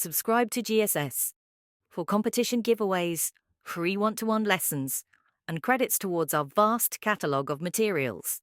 Subscribe to GSS for competition giveaways, free one-to-one lessons, and credits towards our vast catalogue of materials.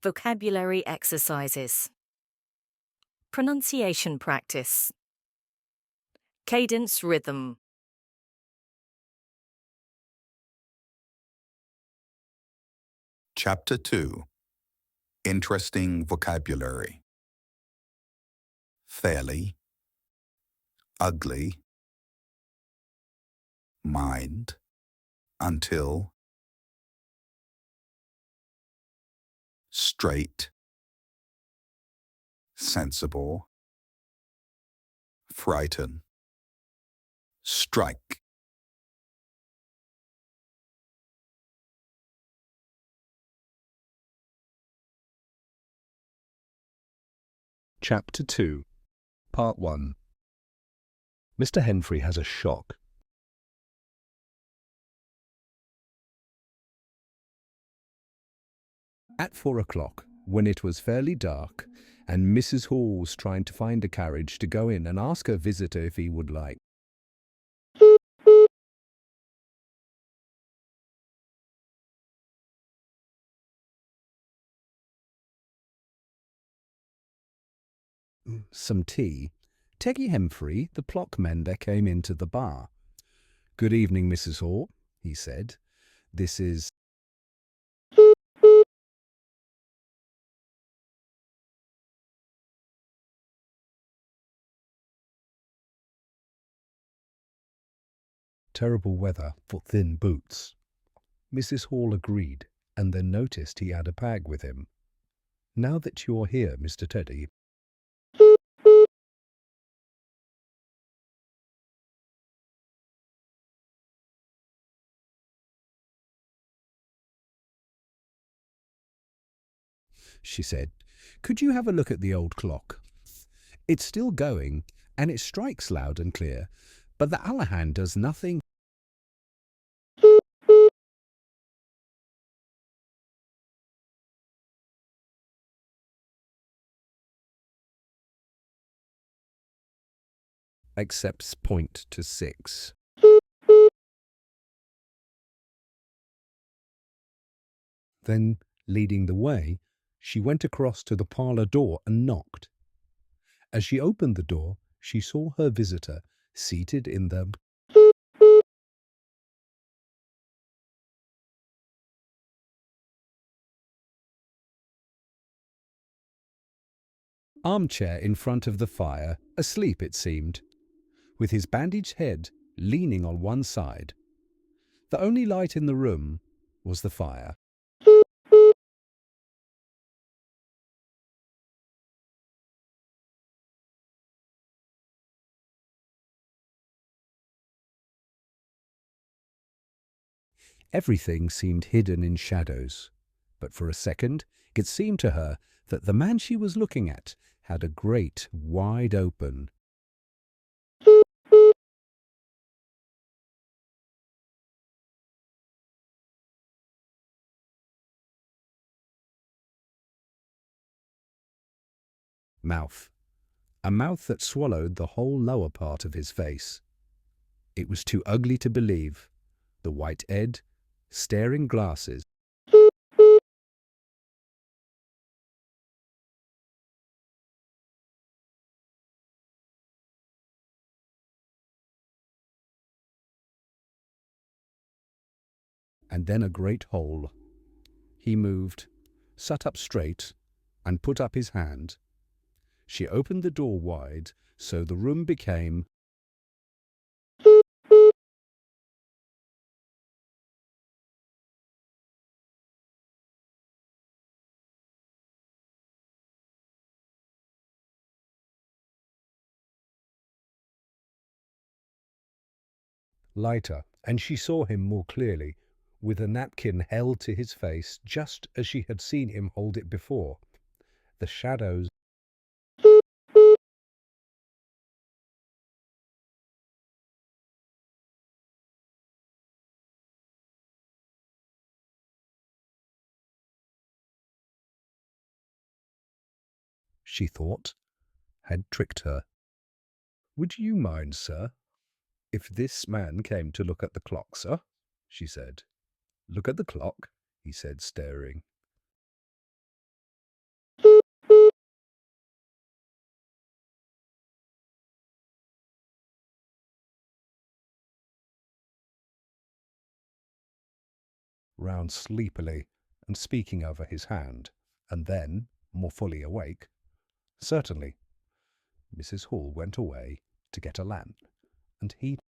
Vocabulary exercises. Pronunciation practice. Cadence rhythm. Chapter 2. Interesting vocabulary. Fairly, ugly, mind, until, straight, sensible, frighten, strike. Chapter 2, Part 1. Mr. Henfrey has a shock. At 4 o'clock, when it was fairly dark, and Mrs. Hall was trying to find a carriage to go in and ask her visitor if he would like. Some tea, Teggy Henfrey, the clock mender, came into the bar. "Good evening, Mrs. Hall," he said. "This is—" Terrible weather for thin boots. Mrs. Hall agreed, and then noticed he had a bag with him. "Now that you're here, Mr. Teddy—" she said, "could you have a look at the old clock? It's still going, and it strikes loud and clear, but the Allahan does nothing." Excepts point to 6. Then, leading the way, she went across to the parlour door and knocked. As she opened the door, she saw her visitor seated in the armchair in front of the fire, asleep it seemed, with his bandaged head leaning on one side. The only light in the room was the fire. Everything seemed hidden in shadows, but for a second it seemed to her that the man she was looking at had a great, wide open, mouth, a mouth that swallowed the whole lower part of his face. It was too ugly to believe. The white head, staring glasses, and then a great hole. He moved, sat up straight, and put up his hand. She opened the door wide, so the room became lighter, and she saw him more clearly, with a napkin held to his face just as she had seen him hold it before. The shadows she thought, had tricked her. "Would you mind, sir, if this man came to look at the clock, sir?" she said. "Look at the clock?" he said, staring. Round sleepily and speaking over his hand, and then, more fully awake, "Certainly." Mrs. Hall went away to get a lamp, and he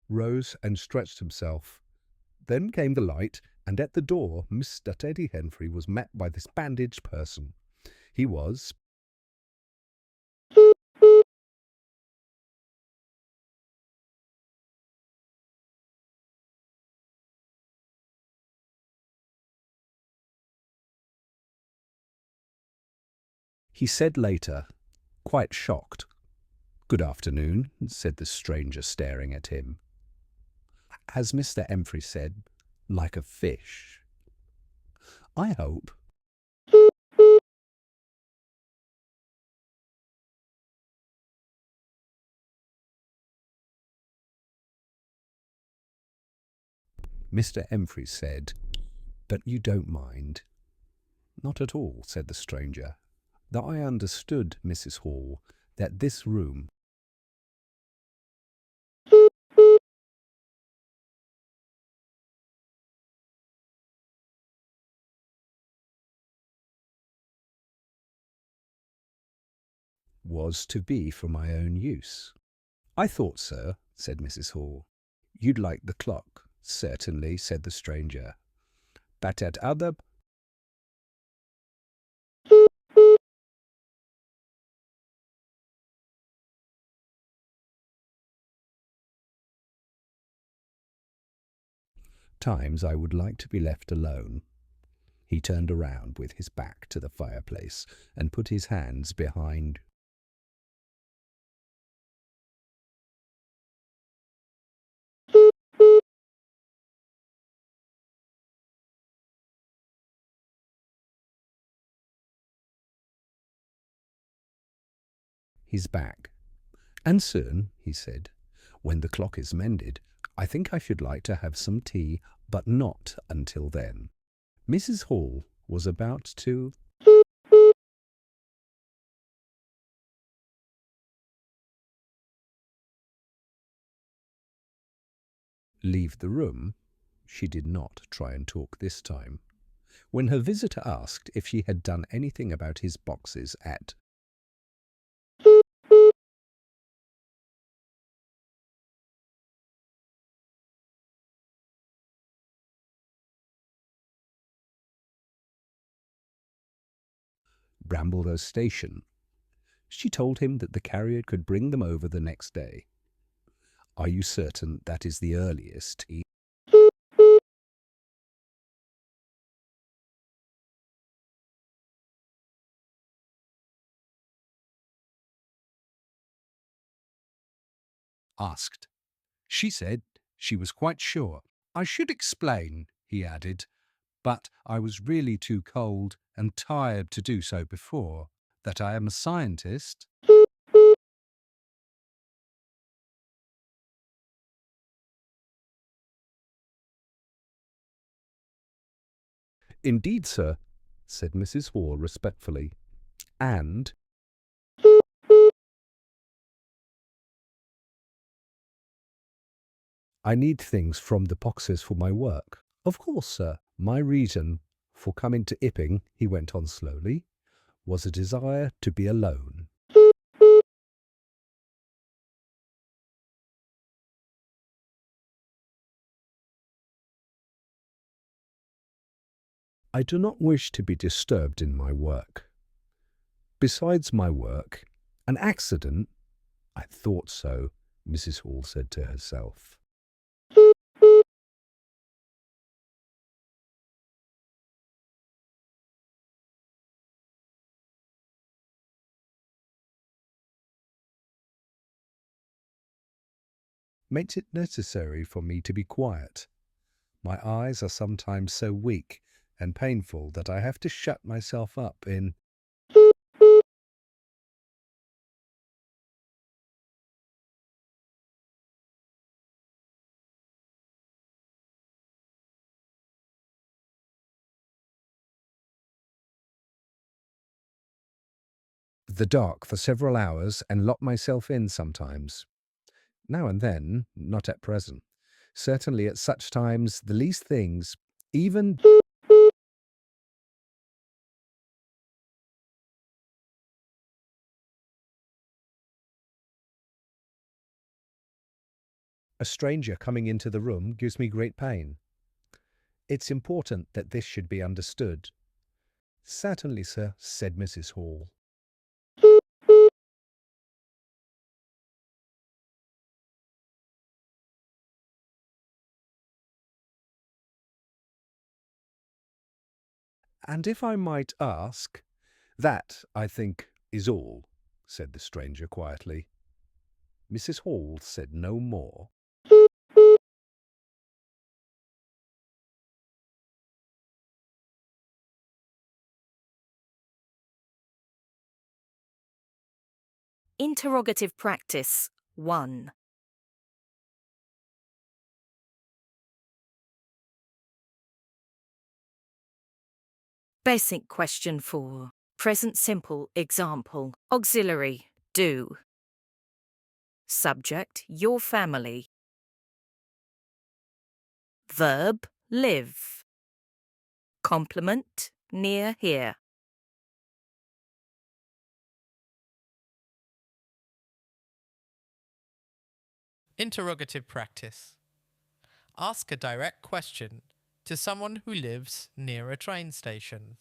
rose and stretched himself. Then came the light, and at the door Mr. Teddy Henfrey was met by this bandaged person. He was He said later, quite shocked. "Good afternoon," said the stranger, staring at him. As Mr. Henfrey said, "like a fish." "I hope." Mr. Henfrey said, "But you don't mind?" "Not at all," said the stranger. "Though I understood, Mrs. Hall, that this room was to be for my own use." "I thought, sir," said Mrs. Hall, "you'd like the clock." "Certainly," said the stranger. "But at other times I would like to be left alone." He turned around with his back to the fireplace and put his hands behind his back. "And soon," he said, "when the clock is mended, I think I should like to have some tea, but not until then." Mrs. Hall was about to leave the room. She did not try and talk this time, when her visitor asked if she had done anything about his boxes at Brambledown Station. She told him that the carrier could bring them over the next day. "Are you certain that is the earliest?" he asked. She said she was quite sure. "I should explain," he added, "but I was really too cold and tired to do so before, that I am a scientist." "Indeed, sir," said Mrs. Hall respectfully, "and I need things from the boxes for my work." "Of course, sir." "My reason for coming to Ipping," he went on slowly, "was a desire to be alone." "I do not wish to be disturbed in my work. Besides my work, an accident—" "I thought so," Mrs. Hall said to herself. makes it necessary for me to be quiet. My eyes are sometimes so weak and painful that I have to shut myself up in the dark for several hours and lock myself in sometimes. Now and then, not at present. Certainly at such times, the least things, even a stranger coming into the room, gives me great pain. It's important that this should be understood. Certainly, sir, said Mrs. Hall. And if I might ask, that, I think, is all, said the stranger quietly. Mrs. Hall said no more. Interrogative practice 1. Basic question 4. Present simple example. Auxiliary, do. Subject, your family. Verb, live. Complement, near here. Interrogative practice. Ask a direct question to someone who lives near a train station.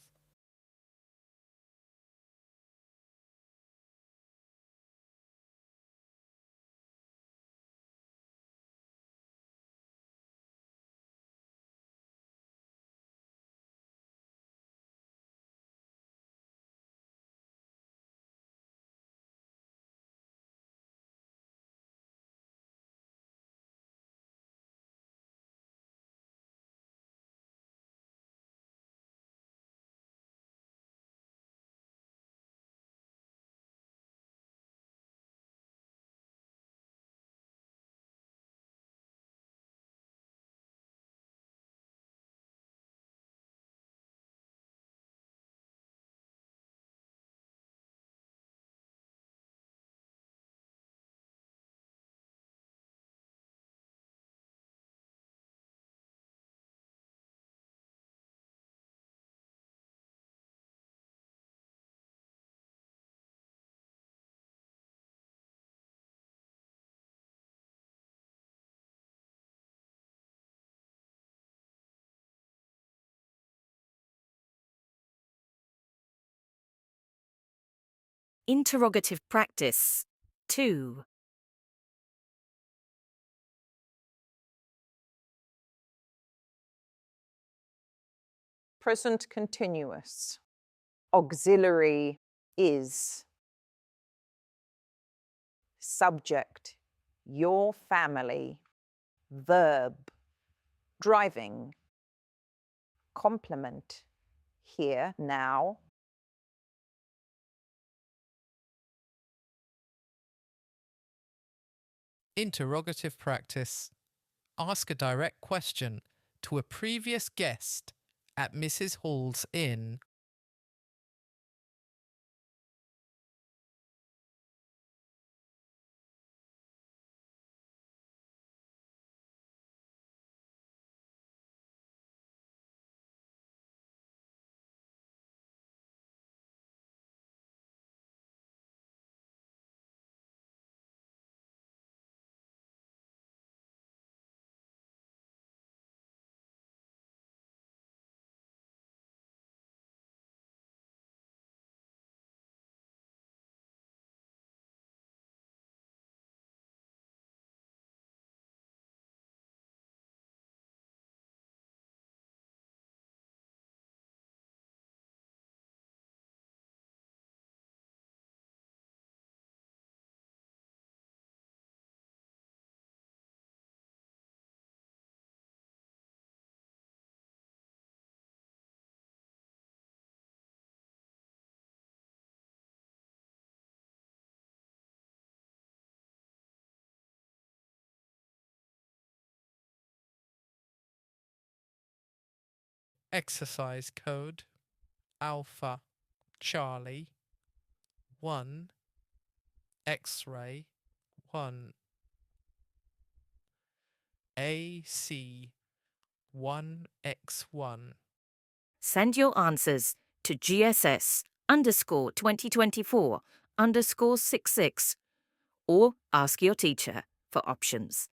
Interrogative practice 2. Present continuous. Auxiliary is. Subject, your family. Verb, driving. Complement, here, now. Interrogative practice. Ask a direct question to a previous guest at Mrs. Hall's inn. Exercise code Alpha Charlie 1 X-ray 1 AC 1X1. Send your answers to GSS_2024_66 or ask your teacher for options.